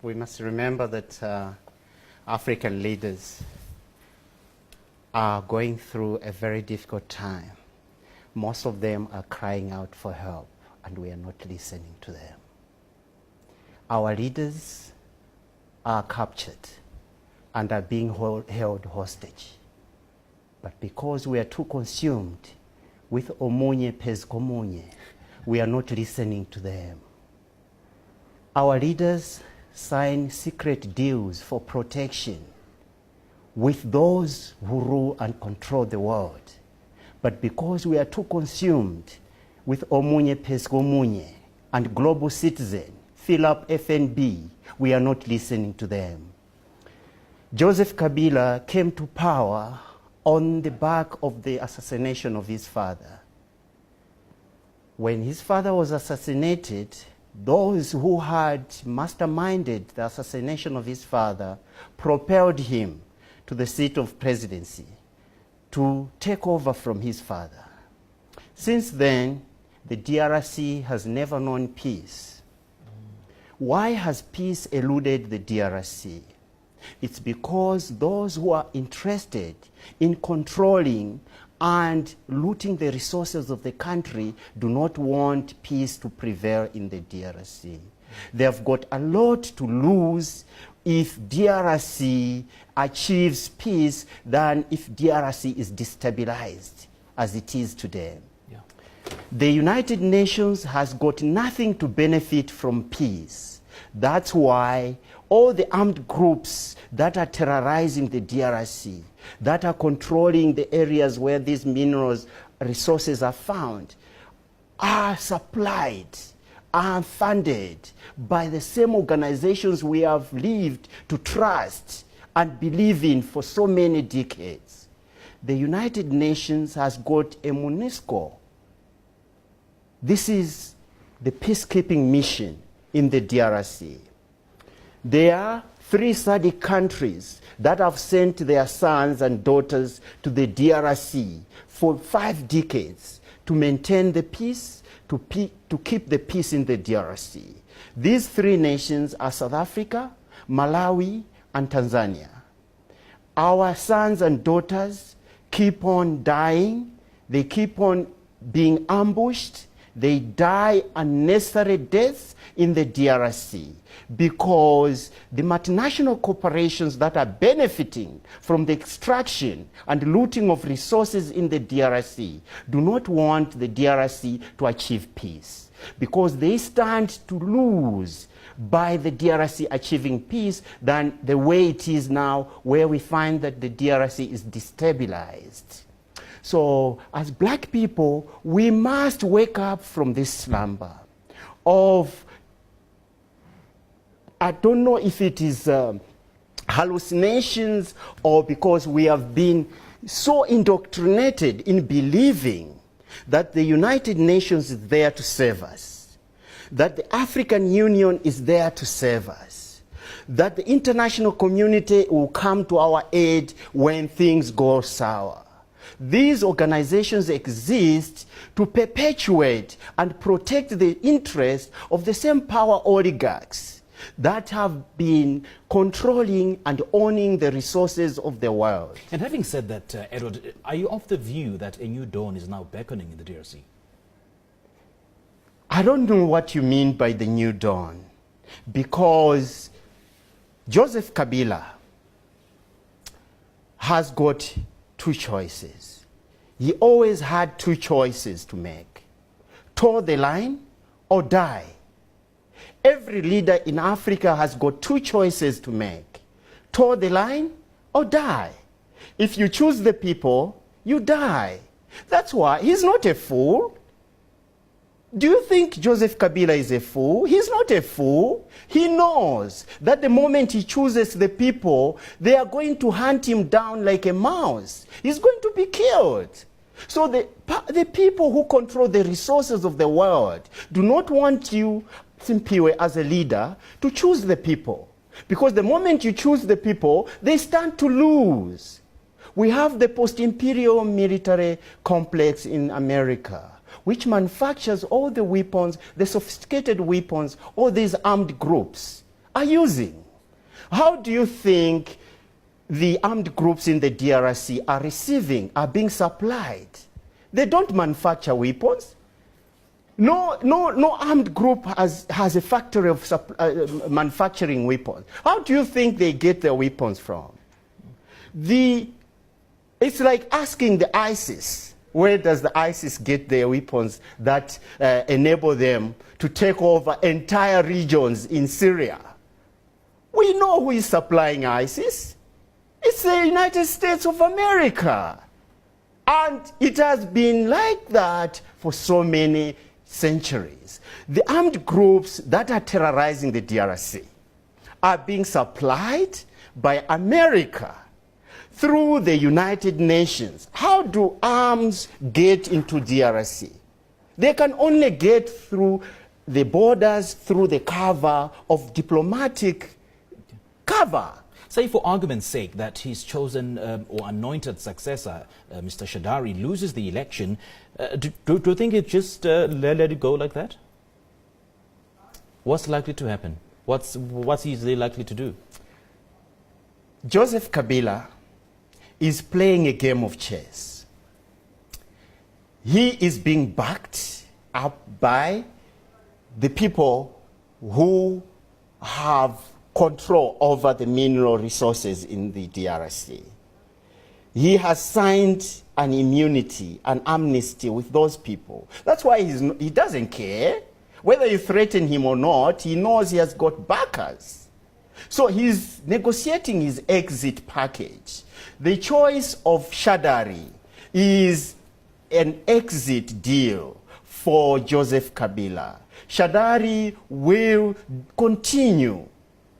We must remember that African leaders are going through a very difficult time. Most of them are crying out for help, and we are not listening to them. Our leaders are captured and are being held hostage. But because we are too consumed with omunye pezkomunye, we are not listening to them. Our leaders sign secret deals for protection with those who rule and control the world. But because we are too consumed with omunye pezkomunye and global citizen, fill up FNB, we are not listening to them. Joseph Kabila came to power on the back of the assassination of his father. When his father was assassinated, those who had masterminded the assassination of his father propelled him to the seat of presidency to take over from his father. Since then, the DRC has never known peace. Why has peace eluded the DRC? It's because those who are interested in controlling and looting the resources of the country do not want peace to prevail in the DRC. They have got a lot to lose if DRC achieves peace than if DRC is destabilized as it is today. Yeah. The United Nations has got nothing to benefit from peace. That's why all the armed groups that are terrorizing the DRC, that are controlling the areas where these minerals resources are found, are supplied, are funded by the same organizations we have lived to trust and believe in for so many decades. The United Nations has got a MONUSCO. This is the peacekeeping mission in the DRC. There are 3 SADC countries that have sent their sons and daughters to the DRC for 5 decades to maintain the peace, to keep the peace in the DRC. These 3 nations are South Africa, Malawi, and Tanzania. Our sons and daughters keep on dying, they keep on being ambushed, they die unnecessary deaths in the DRC because the multinational corporations that are benefiting from the extraction and looting of resources in the DRC do not want the DRC to achieve peace because they stand to lose by the DRC achieving peace than the way it is now, where we find that the DRC is destabilized. So as black people, we must wake up from this slumber of, I don't know if it is hallucinations or because we have been so indoctrinated in believing that the United Nations is there to save us, that the African Union is there to save us, that the international community will come to our aid when things go sour. These organizations exist to perpetuate and protect the interests of the same power oligarchs that have been controlling and owning the resources of the world. And having said that, Edward, are you of the view that a new dawn is now beckoning in the DRC? I don't know what you mean by the new dawn, because Joseph Kabila has got 2 choices. He always had 2 choices to make: toe the line or die. Every leader in Africa has got 2 choices to make: toe the line or die. If you choose the people, you die. That's why he's not a fool. Do you think Joseph Kabila is a fool? He's not a fool. He knows that the moment he chooses the people, they are going to hunt him down like a mouse. He's going to be killed. So the people who control the resources of the world do not want you, Simpiwe, as a leader, to choose the people. Because the moment you choose the people, they stand to lose. We have the post-imperial military complex in America, which manufactures all the weapons, the sophisticated weapons, all these armed groups are using. How do you think the armed groups in the DRC are receiving, are being supplied? They don't manufacture weapons. No armed group has a factory of manufacturing weapons. How do you think they get their weapons from? It's like asking the ISIS, where does the ISIS get their weapons that enable them to take over entire regions in Syria? We know who is supplying ISIS. It's the United States of America. And it has been like that for so many centuries. The armed groups that are terrorizing the DRC are being supplied by America through the United Nations. How do arms get into DRC? They can only get through the borders, through the cover of diplomatic cover. Say, for argument's sake, that his chosen or anointed successor, Mr. Shadari, loses the election. Do you think it just let it go like that? What's likely to happen? What's he likely to do? Joseph Kabila is playing a game of chess. He is being backed up by the people who have control over the mineral resources in the DRC. He has signed an immunity, an amnesty with those people. That's why he doesn't care. Whether you threaten him or not, he knows he has got backers. So he's negotiating his exit package. The choice of Shadari is an exit deal for Joseph Kabila. Shadari will continue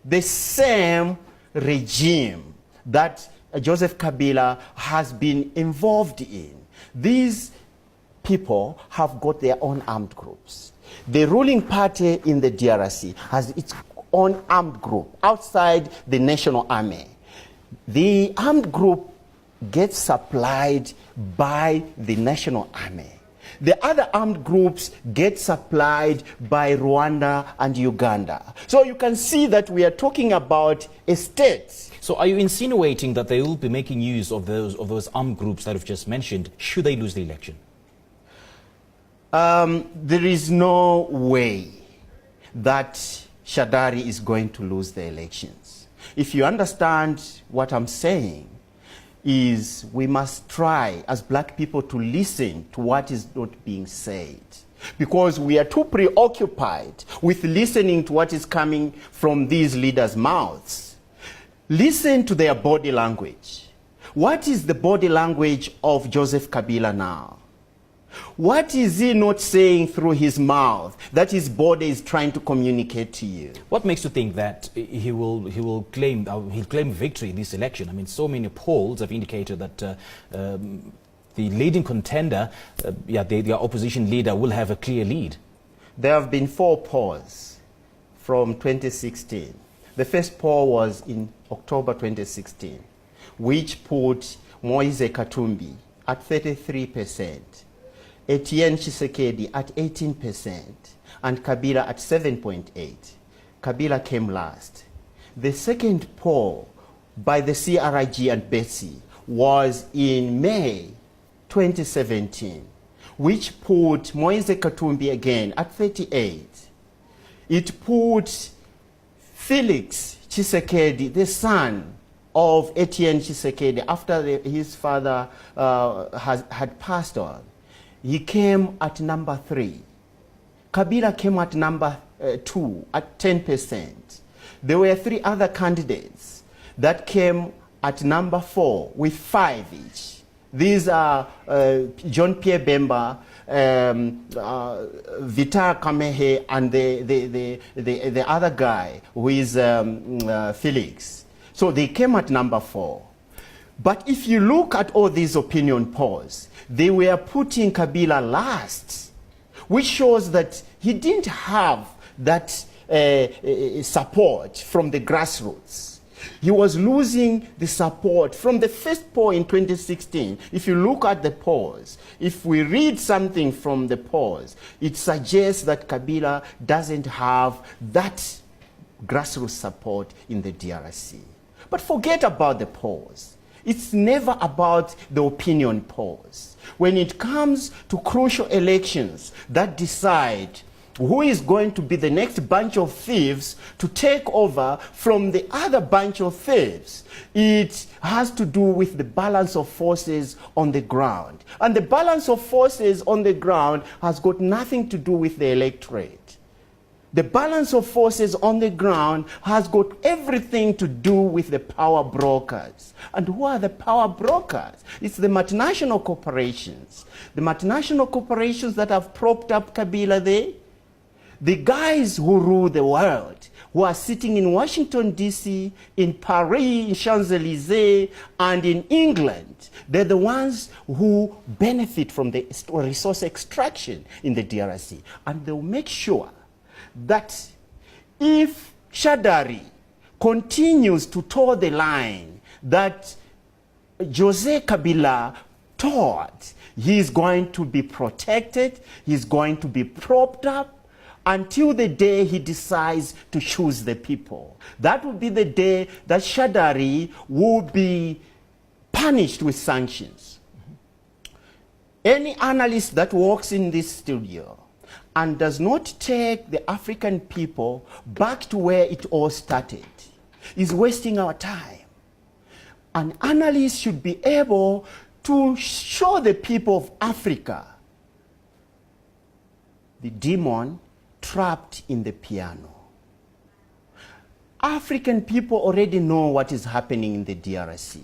the same regime that Joseph Kabila has been involved in. These people have got their own armed groups. The ruling party in the DRC has its own armed group outside the national army. The armed group gets supplied by the national army. The other armed groups get supplied by Rwanda and Uganda. So you can see that we are talking about a state. So are you insinuating that they will be making use of those armed groups that I've just mentioned, should they lose the election? There is no way that Shadari is going to lose the elections. If you understand what I'm saying, is we must try as black people to listen to what is not being said, because we are too preoccupied with listening to what is coming from these leaders' mouths. Listen to their body language. What is the body language of Joseph Kabila now? What is he not saying through his mouth that his body is trying to communicate to you? What makes you think that he'll claim victory in this election? I mean, so many polls have indicated that the leading contender, the opposition leader, will have a clear lead. There have been 4 polls from 2016. The first poll was in October 2016, which put Moise Katumbi at 33%. Etienne Tshisekedi at 18%, and Kabila at 7.8%. Kabila came last. The second poll by the CRIG and Betsy was in May 2017, which put Moise Katumbi again at 38%. It put Felix Tshisekedi, the son of Etienne Tshisekedi, after his father had passed on. He came at number 3. Kabila came at number 2 at 10%. There were 3 other candidates that came at number 4 with 5 each. These are John Pierre Bemba, Vitar Kamehe, and the other guy who is Felix. So they came at number 4. But if you look at all these opinion polls, they were putting Kabila last, which shows that he didn't have that support from the grassroots. He was losing the support from the first poll in 2016. If you look at the polls, if we read something from the polls, it suggests that Kabila doesn't have that grassroots support in the DRC. But forget about the polls. It's never about the opinion polls. When it comes to crucial elections that decide who is going to be the next bunch of thieves to take over from the other bunch of thieves, it has to do with the balance of forces on the ground. And the balance of forces on the ground has got nothing to do with the electorate. The balance of forces on the ground has got everything to do with the power brokers. And who are the power brokers? It's the multinational corporations. The multinational corporations that have propped up Kabila there. The guys who rule the world, who are sitting in Washington, D.C., in Paris, in Champs-Élysées, and in England, they're the ones who benefit from the resource extraction in the DRC. And they'll make sure that if Shadari continues to toe the line that Joseph Kabila taught, he's going to be protected, he's going to be propped up until the day he decides to choose the people. That will be the day that Shadari will be punished with sanctions. Any analyst that walks in this studio and does not take the African people back to where it all started is wasting our time. An analyst should be able to show the people of Africa the demon trapped in the piano. African people already know what is happening in the DRC.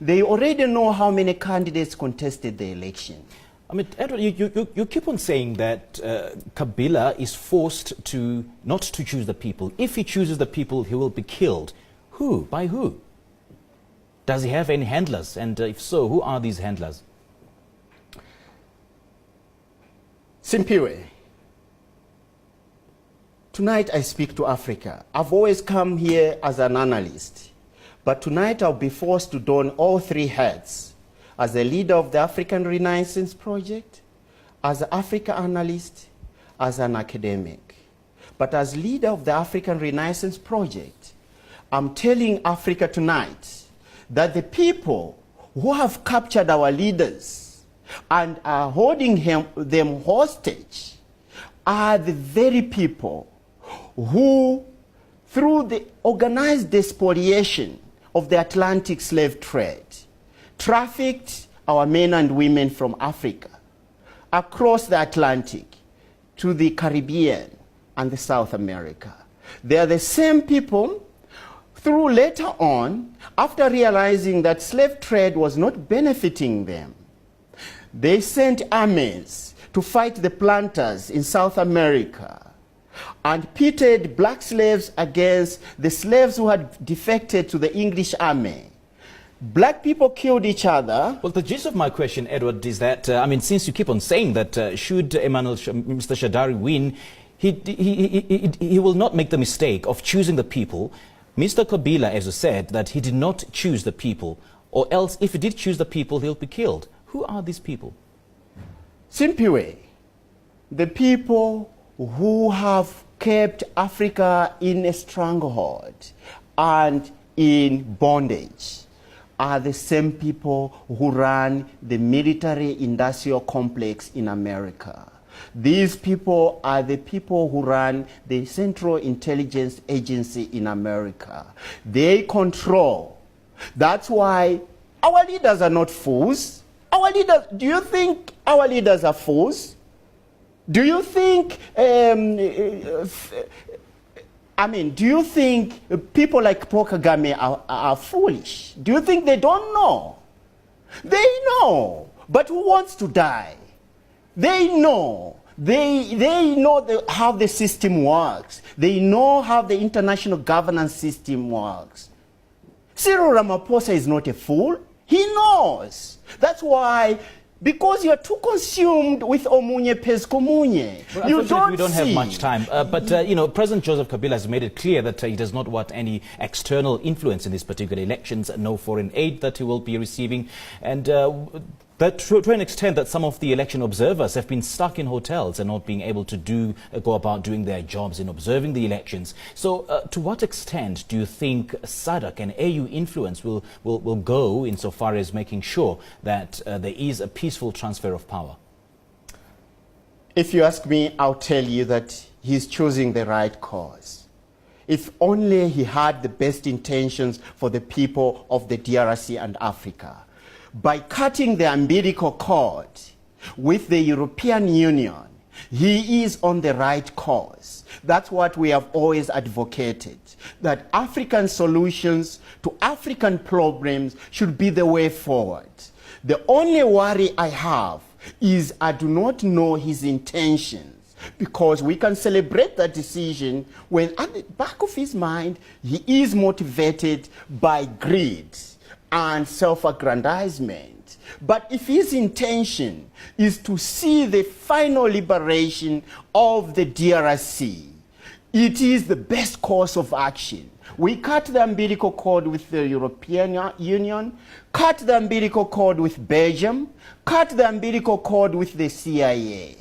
They already know how many candidates contested the election. I mean, Edward, you keep on saying that Kabila is forced to not to choose the people. If he chooses the people, he will be killed. Who? By who? Does he have any handlers? And if so, who are these handlers? Simpiwe, tonight I speak to Africa. I've always come here as an analyst, but tonight I'll be forced to don all three hats: as a leader of the African Renaissance Project, as an Africa analyst, as an academic. But as leader of the African Renaissance Project, I'm telling Africa tonight that the people who have captured our leaders and are holding them hostage are the very people who, through the organized despoliation of the Atlantic slave trade, trafficked our men and women from Africa across the Atlantic to the Caribbean and the South America. They are the same people through later on, after realizing that slave trade was not benefiting them, they sent armies to fight the planters in South America and pitted black slaves against the slaves who had defected to the English army. Black people killed each other. Well, the gist of my question, Edward, is that, I mean, since you keep on saying that should Mr. Shadari win, he will not make the mistake of choosing the people. Mr. Kabila, as you said, that he did not choose the people, or else if he did choose the people, he'll be killed. Who are these people? Simpiwe, the people who have kept Africa in a stronghold and in bondage are the same people who run the military-industrial complex in America. These people are the people who run the Central Intelligence Agency in America. They control. That's why our leaders are not fools. Our leaders, do you think our leaders are fools? Do you think, do you think people like Paul Kagame are foolish? Do you think they don't know? They know. But who wants to die? They know. They know how the system works. They know how the international governance system works. Cyril Ramaphosa is not a fool. He knows. That's why, because you're too consumed with Omunye Peskomunye, well, you don't we don't have much time. President Joseph Kabila has made it clear that he does not want any external influence in these particular elections, no foreign aid that he will be receiving. And But to an extent that some of the election observers have been stuck in hotels and not being able to go about doing their jobs in observing the elections. So to what extent do you think SADC and AU influence will go insofar as making sure that there is a peaceful transfer of power? If you ask me, I'll tell you that he's choosing the right cause. If only he had the best intentions for the people of the DRC and Africa. By cutting the umbilical cord with the European Union, he is on the right course. That's what we have always advocated, that African solutions to African problems should be the way forward. The only worry I have is I do not know his intentions, because we can celebrate that decision when at the back of his mind he is motivated by greed and self-aggrandizement. But if his intention is to see the final liberation of the DRC, it is the best course of action. We cut the umbilical cord with the European Union, cut the umbilical cord with Belgium, cut the umbilical cord with the CIA.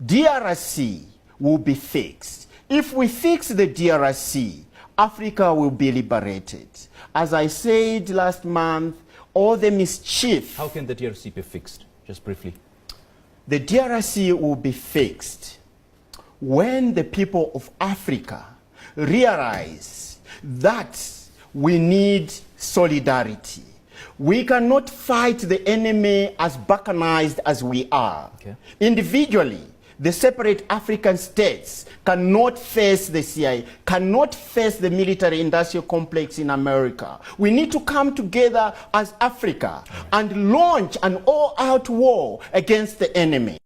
DRC will be fixed. If we fix the DRC, Africa will be liberated. As I said last month, all the mischief... How can the DRC be fixed? Just briefly. The DRC will be fixed when the people of Africa realize that we need solidarity. We cannot fight the enemy as balkanized as we are. Okay. Individually, the separate African states cannot face the CIA, cannot face the military-industrial complex in America. We need to come together as Africa and launch an all-out war against the enemy.